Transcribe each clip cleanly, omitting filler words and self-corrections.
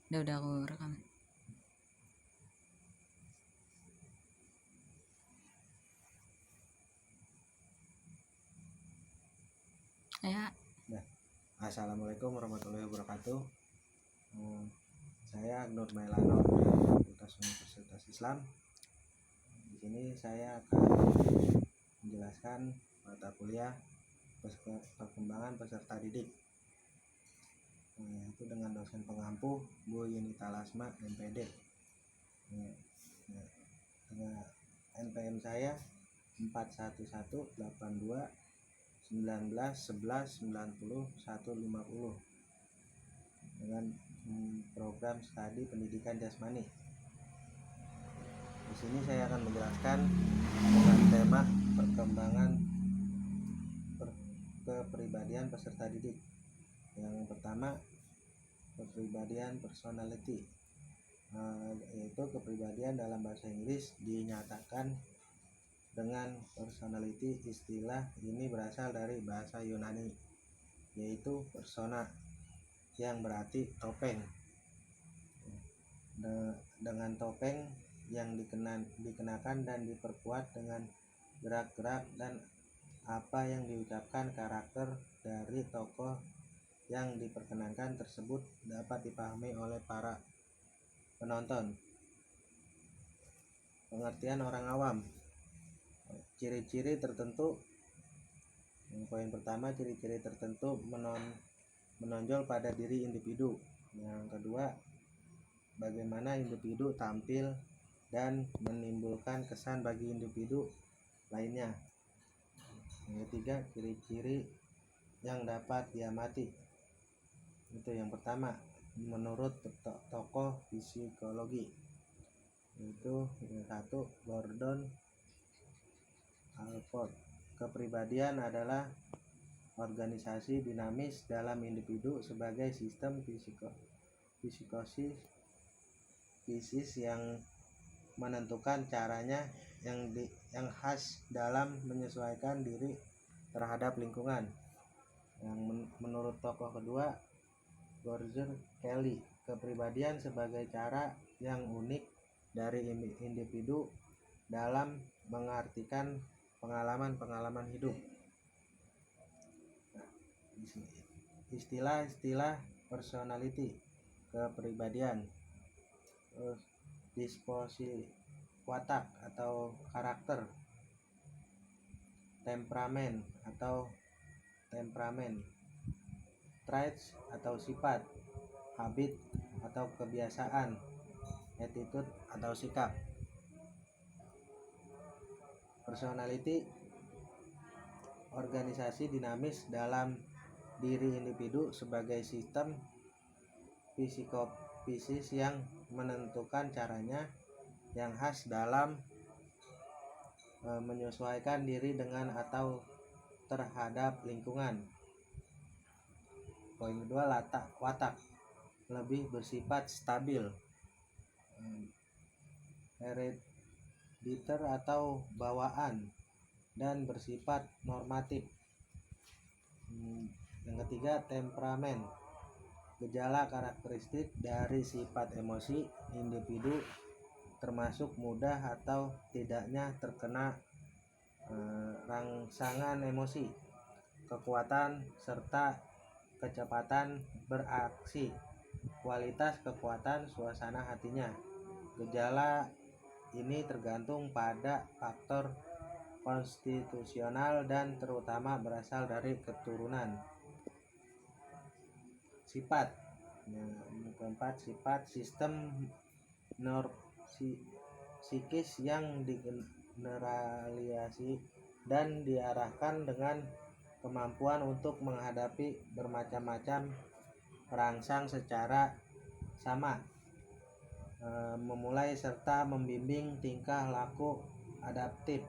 Udah aku rekam. Ya. Assalamualaikum warahmatullahi wabarakatuh. Saya Nur Mailano dari Fakultas Universitas Islam. Di sini saya akan menjelaskan mata kuliah perkembangan peserta didik, yaitu dengan dosen pengampu Bu Yunita Lasma MPD. NPM saya 41182191190 dengan program studi pendidikan jasmani. Di sini saya akan menjelaskan dengan tema perkembangan kepribadian peserta didik. Yang pertama, kepribadian personality, yaitu kepribadian dalam bahasa Inggris dinyatakan dengan personality. Istilah ini berasal dari bahasa Yunani, yaitu persona, yang berarti topeng. Dengan topeng yang dikenakan dan diperkuat dengan gerak-gerak dan apa yang diucapkan, karakter dari tokoh yang diperkenankan tersebut dapat dipahami oleh para penonton. Pengertian orang awam. Ciri-ciri tertentu. Poin pertama, ciri-ciri tertentu menonjol pada diri individu. Yang kedua, bagaimana individu tampil dan menimbulkan kesan bagi individu lainnya. Yang ketiga, ciri-ciri yang dapat diamati. Itu yang pertama, menurut tokoh psikologi, itu yang satu, Gordon Allport. Kepribadian adalah organisasi dinamis dalam individu sebagai sistem psikis yang menentukan caranya yang khas dalam menyesuaikan diri terhadap lingkungan. Yang menurut tokoh kedua, George Kelly, kepribadian sebagai cara yang unik dari individu dalam mengartikan pengalaman-pengalaman hidup. Istilah-istilah personality, kepribadian, disposisi watak atau karakter, temperamen, traits atau sifat, habit atau kebiasaan, attitude atau sikap. Personality, organisasi dinamis dalam diri individu sebagai sistem psikis yang menentukan caranya yang khas dalam menyesuaikan diri dengan atau terhadap lingkungan. Poin kedua, watak, lebih bersifat stabil, herediter atau bawaan, dan bersifat normatif. Yang ketiga, temperamen, gejala karakteristik dari sifat emosi individu, termasuk mudah atau tidaknya terkena rangsangan emosi, kekuatan serta kecepatan beraksi, kualitas, kekuatan, suasana hatinya. Gejala ini tergantung pada faktor konstitusional dan terutama berasal dari keturunan. Sifat. Yang keempat, sifat, sistem psikis yang digeneralisasi dan diarahkan dengan kemampuan untuk menghadapi bermacam-macam perangsang secara sama, memulai serta membimbing tingkah laku adaptif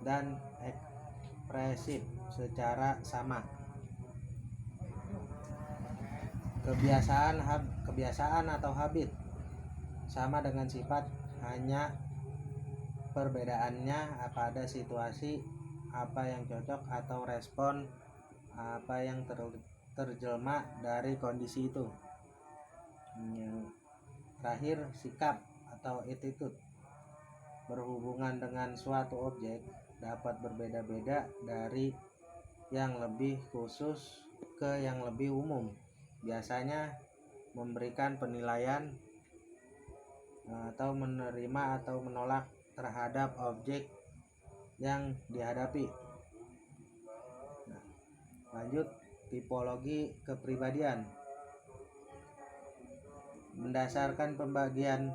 dan ekspresif secara sama. Kebiasaan atau habit sama dengan sifat, hanya perbedaannya pada situasi apa yang cocok atau respon apa yang terjelma dari kondisi itu. Yang terakhir, sikap atau attitude. Berhubungan dengan suatu objek dapat berbeda-beda dari yang lebih khusus ke yang lebih umum. Biasanya memberikan penilaian atau menerima atau menolak terhadap objek yang dihadapi. Nah, lanjut, tipologi kepribadian. Mendasarkan pembagian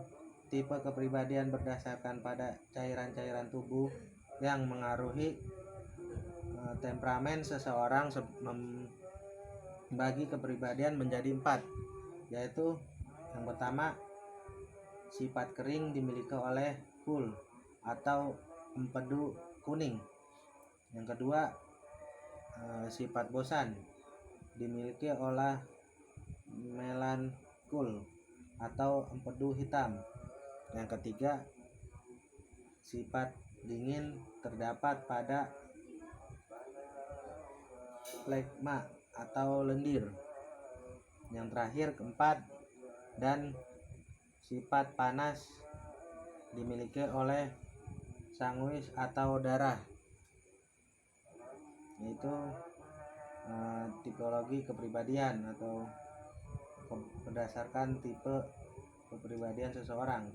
tipe kepribadian berdasarkan pada cairan-cairan tubuh yang mengaruhi temperamen seseorang, membagi kepribadian menjadi 4, yaitu yang pertama, sifat kering dimiliki oleh cool atau empedu kuning. Yang kedua, sifat bosan dimiliki oleh melancool atau empedu hitam. Yang ketiga, sifat dingin terdapat pada flegma atau lendir. Yang terakhir, keempat, dan sifat panas dimiliki oleh sanguis atau darah. Yaitu tipologi kepribadian atau berdasarkan tipe kepribadian seseorang.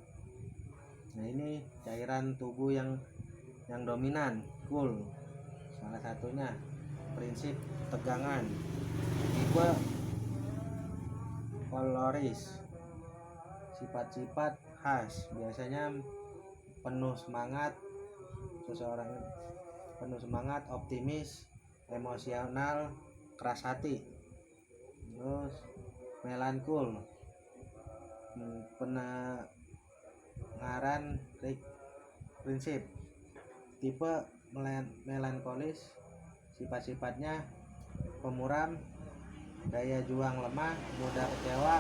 Nah, ini cairan tubuh yang dominan, cool. Salah satunya prinsip tegangan. Tipe koloris, sifat-sifat khas, biasanya penuh semangat, seseorang penuh semangat, optimis, emosional, keras hati. Terus melancool, pendengaran prinsip. Tipe melankolis, sifat-sifatnya pemuram, daya juang lemah, mudah kecewa,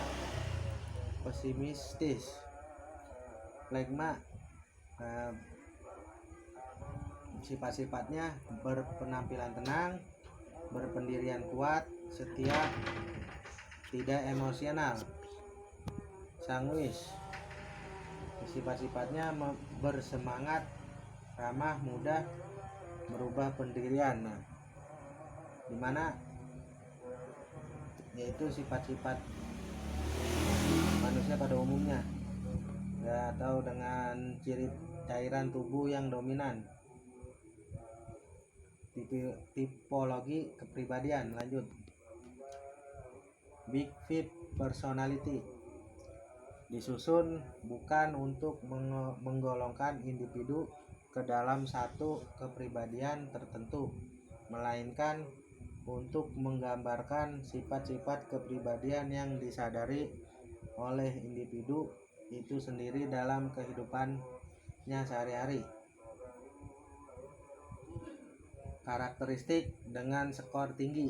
pesimistis. Flegma, sifat-sifatnya berpenampilan tenang, berpendirian kuat, setia, tidak emosional. Sanguis, sifat-sifatnya bersemangat, ramah, mudah merubah pendirian. Nah, dimana yaitu sifat-sifat manusia pada umumnya, ya, atau dengan ciri cairan tubuh yang dominan. Tipologi kepribadian. Lanjut, Big Five personality disusun bukan untuk menggolongkan individu ke dalam satu kepribadian tertentu, melainkan untuk menggambarkan sifat-sifat kepribadian yang disadari oleh individu itu sendiri dalam kehidupannya sehari-hari. Karakteristik dengan skor tinggi.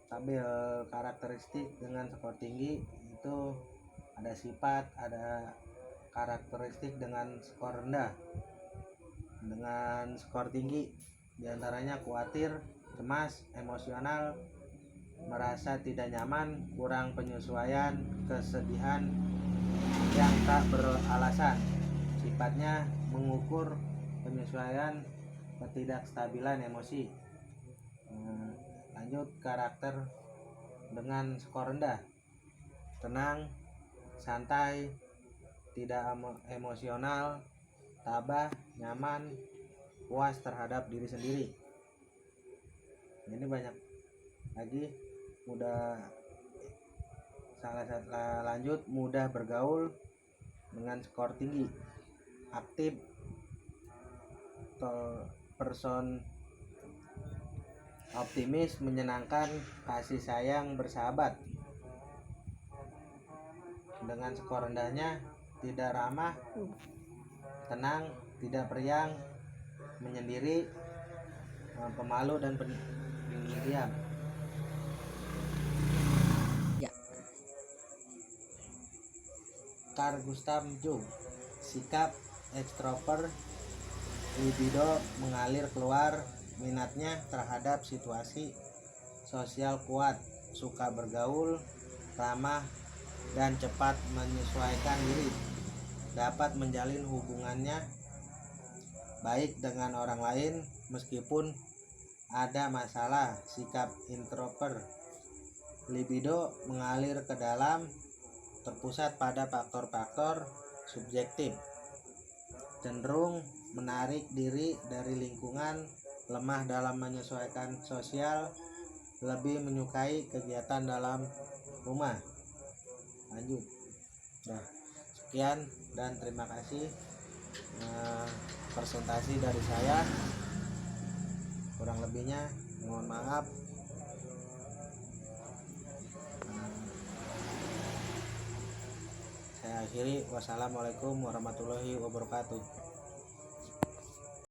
Tabel karakteristik dengan skor tinggi itu ada sifat, ada karakteristik dengan skor rendah. Dengan skor tinggi diantaranya khawatir, cemas, emosional, merasa tidak nyaman, kurang penyesuaian, kesedihan yang tak beralasan. Sifatnya mengukur penyesuaian ketidakstabilan emosi. Lanjut, karakter dengan skor rendah. Tenang, santai, tidak emosional, tabah, nyaman, puas terhadap diri sendiri. Ini banyak lagi. Lanjut, mudah bergaul dengan skor tinggi. Aktif, person, optimis, menyenangkan, kasih sayang, bersahabat. Dengan skor rendahnya, tidak ramah, tenang, tidak periang, menyendiri, pemalu, dan pendiam. Ya. Carl Gustav Jung, sikap ekstrovert, libido mengalir keluar, minatnya terhadap situasi sosial kuat, suka bergaul, ramah, dan cepat menyesuaikan diri, dapat menjalin hubungannya baik dengan orang lain meskipun ada masalah. Sikap introvert, libido mengalir ke dalam, terpusat pada faktor-faktor subjektif, cenderung menarik diri dari lingkungan, lemah dalam menyesuaikan sosial, lebih menyukai kegiatan dalam rumah. Lanjut. Nah, sekian dan terima kasih presentasi dari saya. Kurang lebihnya mohon maaf. Saya akhiri. Wassalamualaikum warahmatullahi wabarakatuh.